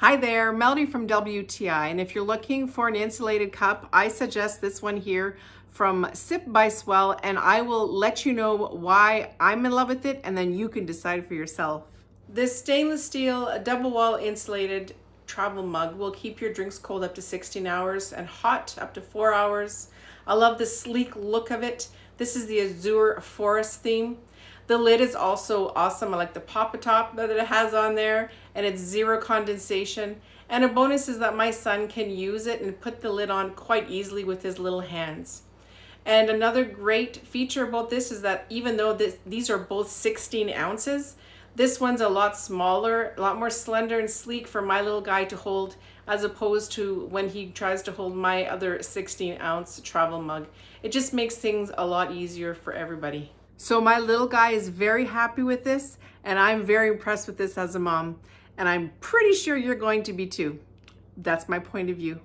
Hi there, Melody from WTI, and if you're looking for an insulated cup, I suggest this one here from Sip by Swell, and I will let you know why I'm in love with it, and then you can decide for yourself. This stainless steel double wall insulated travel mug will keep your drinks cold up to 16 hours and hot up to 4 hours. I love the sleek look of it. This is the Azure forest theme. The lid is also awesome. I like the pop top that it has on there, and it's zero condensation. And a bonus is that my son can use it and put the lid on quite easily with his little hands. And another great feature about this is that even though these are both 16 ounces, this one's a lot smaller, a lot more slender and sleek for my little guy to hold, as opposed to when he tries to hold my other 16-ounce travel mug. It just makes things a lot easier for everybody. So my little guy is very happy with this, and I'm very impressed with this as a mom, and I'm pretty sure you're going to be too. That's my point of view.